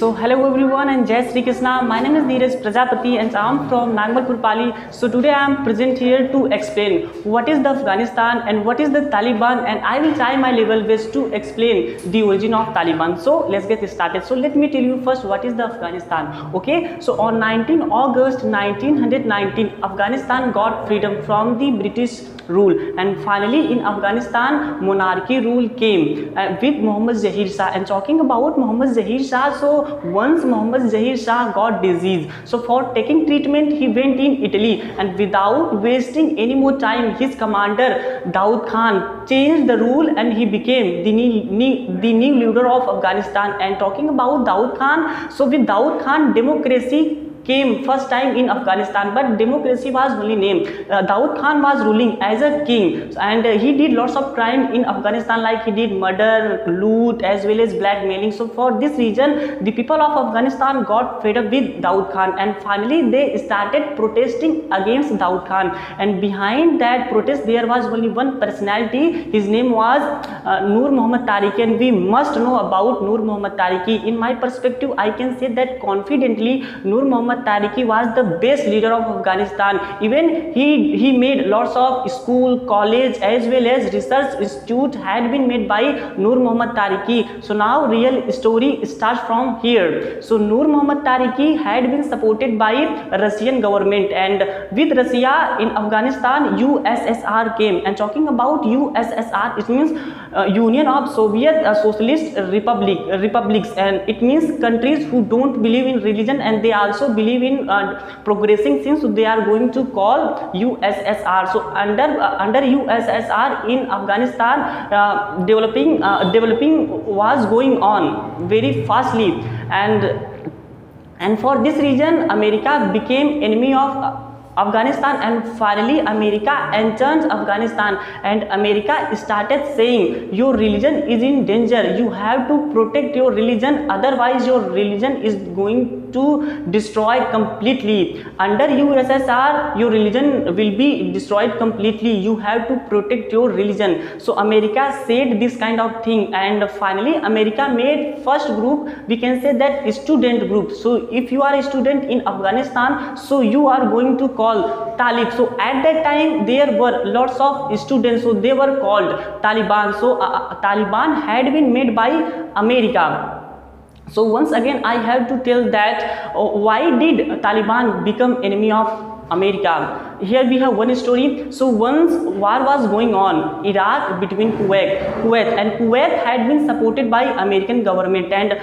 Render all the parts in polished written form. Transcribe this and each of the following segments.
So hello everyone and Jai Sri Krishna. My name is Neeraj Prajapati and I am from Nagmalpur Pali. So today I am present here to explain what is the Afghanistan and what is the Taliban, and I will try my level best to explain the origin of Taliban. So let's get started. So let me tell you first what is the Afghanistan. Okay, so on 19 August 1919 Afghanistan got freedom from the British rule, and finally in Afghanistan monarchy rule came with Muhammad Zahir Shah. And talking about Muhammad Zahir Shah, so once Muhammad Zahir Shah got disease, so for taking treatment he went in Italy, and without wasting any more time his commander Daud Khan changed the rule and he became the new leader of Afghanistan. And talking about Daud Khan, so with Daud Khan democracy came first time in Afghanistan, but democracy was only name. Daud Khan was ruling as a king, and he did lots of crime in Afghanistan, like he did murder, loot, as well as blackmailing. So for this reason the people of Afghanistan got fed up with Daud Khan, and finally they started protesting against Daud Khan. And behind that protest there was only one personality. His name was Noor Muhammad Tariqi, and we must know about Noor Muhammad Tariqi. In my perspective, I can say that confidently Noor Muhammad Tariqi was the best leader of Afghanistan. Even he made lots of school, college, as well as research institute had been made by Noor Muhammad Tariqi. So now real story starts from here. So Noor Muhammad Tariqi had been supported by Russian government, and with Russia in Afghanistan USSR came. And talking about USSR, it means Union of Soviet Socialist Republics, and it means countries who don't believe in religion and they also believe in progressing things, so they are going to call USSR. So under USSR in Afghanistan developing was going on very fastly, and for this reason America became enemy of Afghanistan, and finally America entered Afghanistan, and America started saying your religion is in danger, you have to protect your religion, otherwise your religion is going to destroy completely. Under USSR your religion will be destroyed completely, you have to protect your religion. So America said this kind of thing, and finally America made first group, we can say that student group. So if you are a student in Afghanistan, so you are going to call Talib. So at that time there were lots of students, so they were called Taliban. So Taliban had been made by America. So once again I have to tell that why did Taliban become enemy of America. Here we have one story. So once war was going on Iraq between Kuwait, and Kuwait had been supported by American government, and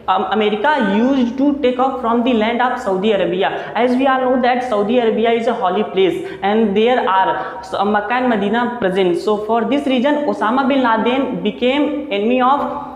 America used to take off from the land of Saudi Arabia. As we all know that Saudi Arabia is a holy place, and there are Makkah and Medina present. So for this reason Osama bin Laden became enemy of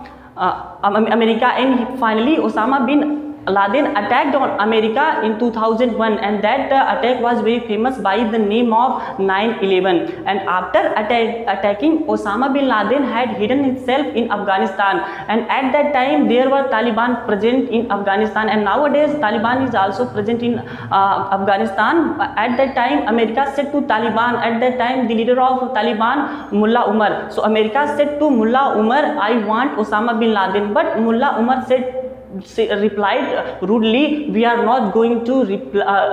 America, and finally Osama bin Laden attacked on America in 2001, and that attack was very famous by the name of 9/11. And after attacking, Osama bin Laden had hidden himself in Afghanistan, and at that time there were Taliban present in Afghanistan, and nowadays Taliban is also present in Afghanistan. At that time America said to Taliban, at that time the leader of Taliban Mullah Umar, so America said to Mullah Umar, I want Osama bin Laden, but Mullah Umar replied rudely, we are not going to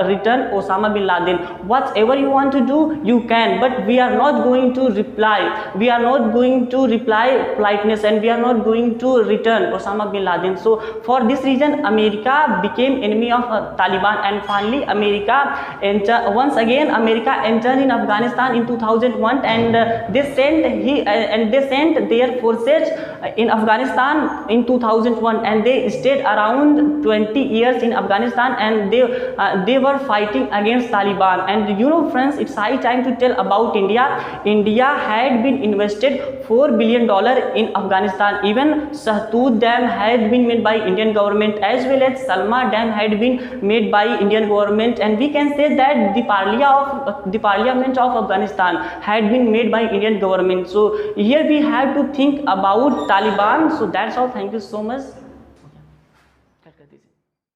return Osama bin Laden. Whatever you want to do you can, but we are not going to reply politeness, and we are not going to return Osama bin Laden. So for this reason America became enemy of Taliban, and finally America entered in Afghanistan in 2001, and they sent their forces in Afghanistan in 2001, and they stayed around 20 years in Afghanistan, and they were fighting against Taliban. And you know friends, it's high time to tell about India. India had been invested $4 billion in Afghanistan. Even Sahtut Dam had been made by Indian government, as well as Salma Dam had been made by Indian government, and we can say that the parliament of Afghanistan had been made by Indian government. So here we have to think about Taliban. So that's all. Thank you so much.